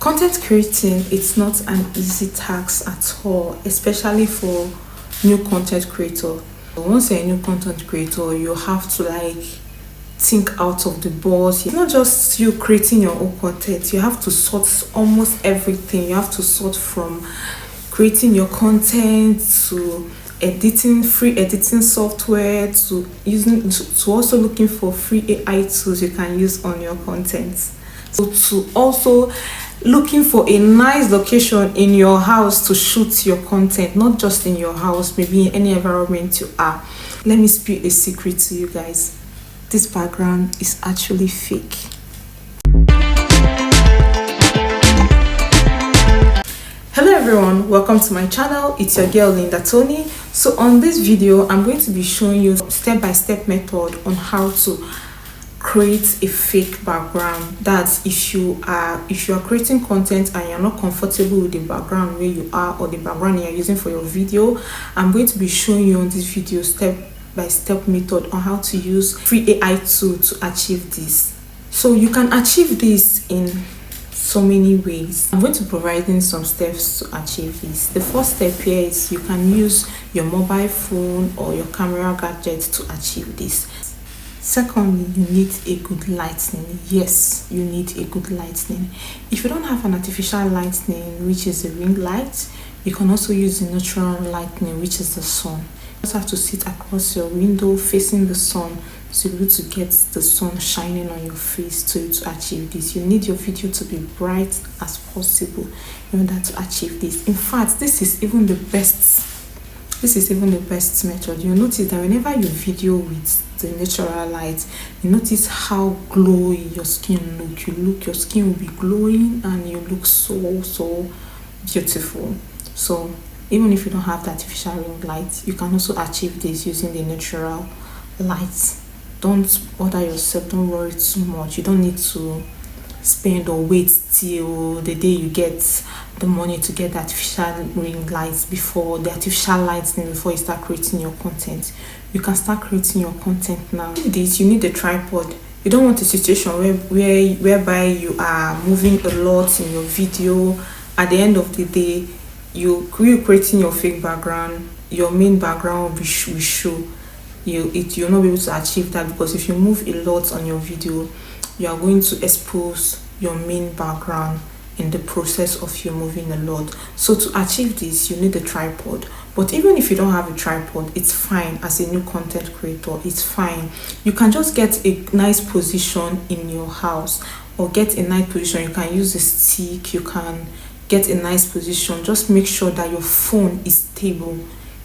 Content creating, it's not an easy task at all, especially for new content creator. Once you're a new content creator, you have to think out of the box. It's not just you creating your own content, you have to sort almost everything. You have to sort from creating your content to editing, free editing software, to using to also looking for free AI tools you can use on your content. So to also looking for a nice location in your house to shoot your content, not just in your house, maybe in any environment you are. Let me spill a secret to you guys. This background is actually fake. Hello everyone, welcome to my channel. It's your girl Linda Tony. So on this video, I'm going to be showing you step-by-step method on how to create a fake background. That's if you are creating content and you're not comfortable with the background where you are or the background you're using for your video, I'm going to be showing you on this video step-by-step method on how to use free AI tool to achieve this. So you can achieve this in so many ways. I'm going to provide some steps to achieve this. The first step here is you can use your mobile phone or your camera gadget to achieve this. Secondly, you need a good lighting. Yes, you need a good lighting. If you don't have an artificial lighting, which is a ring light, you can also use the natural lighting, which is the sun. You just have to sit across your window facing the sun to be able to get the sun shining on your face to achieve this. You need your video to be bright as possible in order to achieve this. In fact, this is even the best method. You'll notice that whenever you video with the natural light, you notice how glowy your skin look. Your skin will be glowing and you look so beautiful. So even if you don't have the artificial ring light, you can also achieve this using the natural light. Don't bother yourself, don't worry too much. You don't need to spend or wait till the day you get the money to get the artificial ring lights before you start creating your content. You can start creating your content now. This, you need a tripod. You don't want a situation whereby you are moving a lot in your video. At the end of the day, you're creating your fake background, your main background will show. You'll not be able to achieve that, because if you move a lot on your video, you are going to expose your main background in the process of you moving a lot. So to achieve this, you need a tripod. But even if you don't have a tripod, it's fine. As a new content creator, it's fine. You can just get a nice position in your house, or get a nice position. You can use a stick, you can get a nice position. Just make sure that your phone is stable.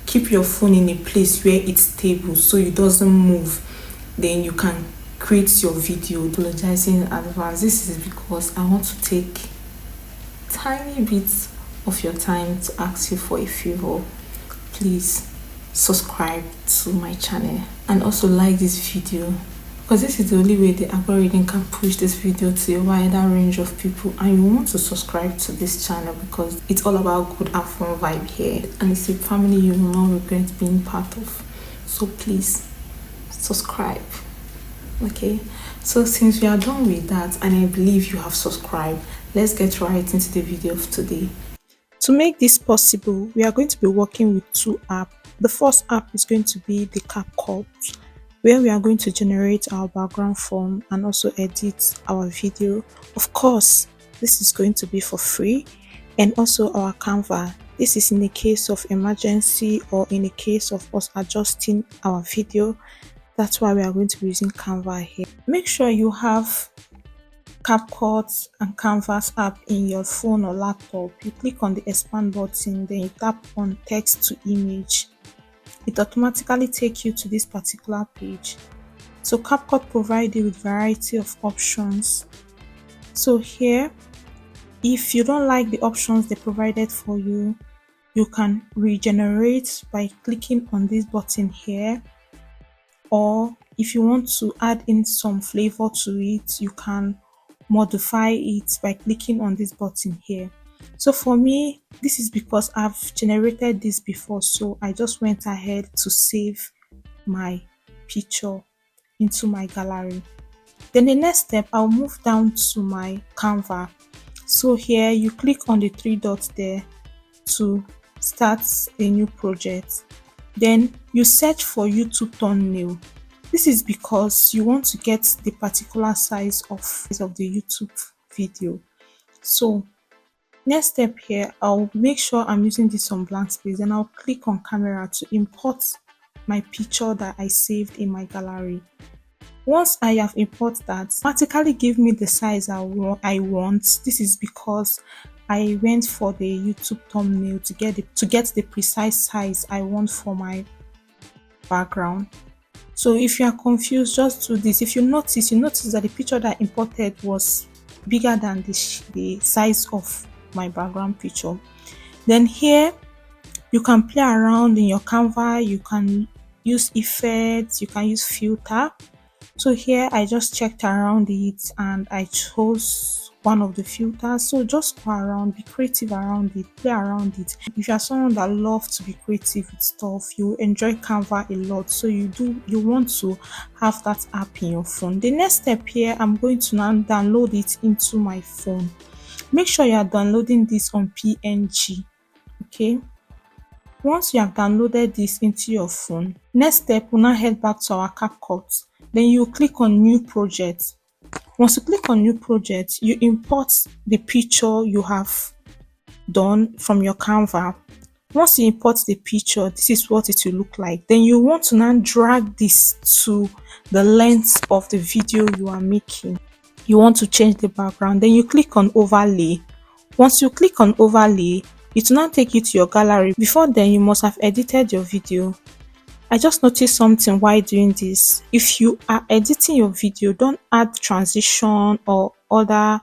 Keep your phone in a place where it's stable so it doesn't move. Then you can create your video. Apologizing in advance. This is because I want to take tiny bits of your time to ask you for a favor. Please subscribe to my channel and also like this video, because this is the only way the algorithm can push this video to a wider range of people. And you want to subscribe to this channel because it's all about good and fun vibe here, and it's a family you will not regret being part of. So please subscribe. Okay, so since we are done with that, and I believe you have subscribed, let's get right into the video of today. To make this possible, we are going to be working with two apps. The first app is going to be the CapCut, where we are going to generate our background form and also edit our video. Of course, this is going to be for free. And also our Canva. This is in the case of emergency or in the case of us adjusting our video. That's why we are going to be using Canva here. Make sure you have CapCut and Canvas app in your phone or laptop. You click on the expand button, then you tap on text to image. It automatically takes you to this particular page. So CapCut provides you with variety of options. So here, if you don't like the options they provided for you, you can regenerate by clicking on this button here. Or if you want to add in some flavor to it, you can modify it by clicking on this button here. So for me, this is because I've generated this before, so I just went ahead to save my picture into my gallery. Then the next step, I'll move down to my Canva. So here you click on the three dots there to start a new project. Then you search for YouTube thumbnail. This is because you want to get the particular size of the YouTube video. So next step here, I'll make sure I'm using this on blank space, and I'll click on camera to import my picture that I saved in my gallery. Once I have imported that, automatically give me the size I want. This is because I went for the YouTube thumbnail to get the precise size I want for my background. So if you are confused, just do this. If you notice that the picture that I imported was bigger than the size of my background picture. Then here you can play around in your Canva. You can use effects, you can use filter. So here I just checked around it and I chose one of the filters. So just go around, be creative around it, play around it. If you are someone that loves to be creative with stuff, you enjoy Canva a lot, so you want to have that app in your phone. The next step here, I'm going to now download it into my phone. Make sure you are downloading this on PNG. Okay, once you have downloaded this into your phone, next step, we'll now head back to our CapCut. Then you click on new project. Once you click on new project, you import the picture you have done from your Canva. Once you import the picture, this is what it will look like. Then you want to now drag this to the length of the video you are making. You want to change the background, then you click on overlay. Once you click on overlay, it will now take you to your gallery. Before then, you must have edited your video. I just noticed something while doing this. If you are editing your video, don't add transition or other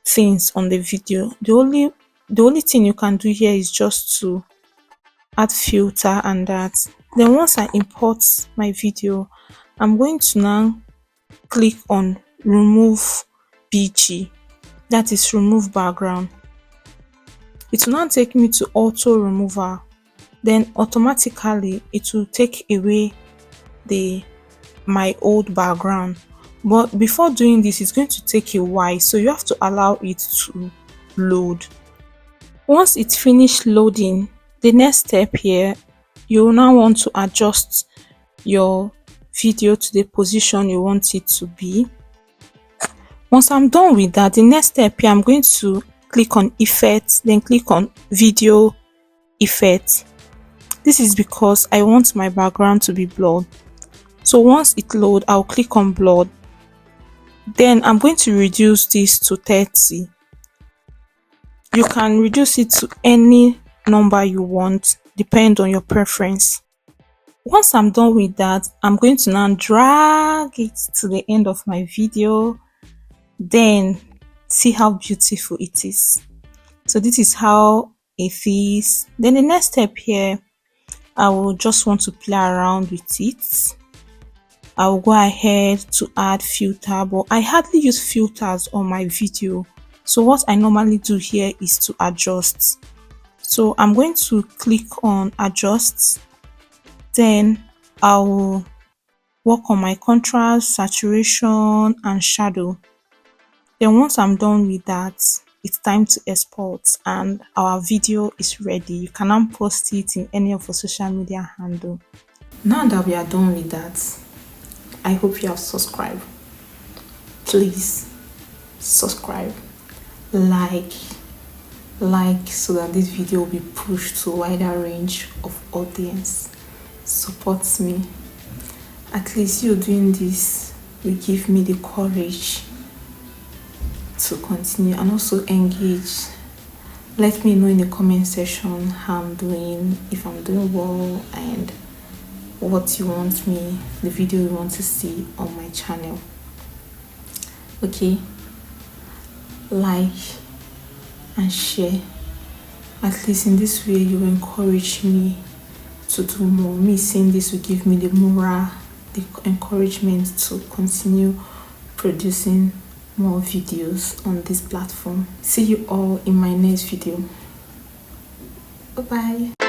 things on the video. The only thing you can do here is just to add filter and that. Then once I import my video, I'm going to now click on remove BG, that is remove background. It will now take me to auto remover. Then automatically it will take away my old background. But before doing this, it's going to take a while, so you have to allow it to load. Once it's finished loading, the next step here, you will now want to adjust your video to the position you want it to be. Once I'm done with that, the next step here, I'm going to click on effects, then click on video effect. This is because I want my background to be blurred. So once it loads, I'll click on blurred. Then I'm going to reduce this to 30. You can reduce it to any number you want, depend on your preference. Once I'm done with that, I'm going to now drag it to the end of my video. Then see how beautiful it is. So this is how it is. Then the next step here, I will just want to play around with it. I will go ahead to add filter, but I hardly use filters on my video. So what I normally do here is to adjust. So I'm going to click on adjust. Then I will work on my contrast, saturation, and shadow. Then once I'm done with that, it's time to export and our video is ready. You can now post it in any of your social media handle. Now that we are done with that, I hope you have subscribed. Please subscribe, like so that this video will be pushed to a wider range of audience. Support me. At least you doing this will give me the courage to continue and also engage. Let me know in the comment section how I'm doing, if I'm doing well, and what you want me, the video you want to see on my channel. Okay, like and share. At least in this way you encourage me to do more. Me saying this will give me the morale, the encouragement to continue producing more videos on this platform. See you all in my next video. Bye bye.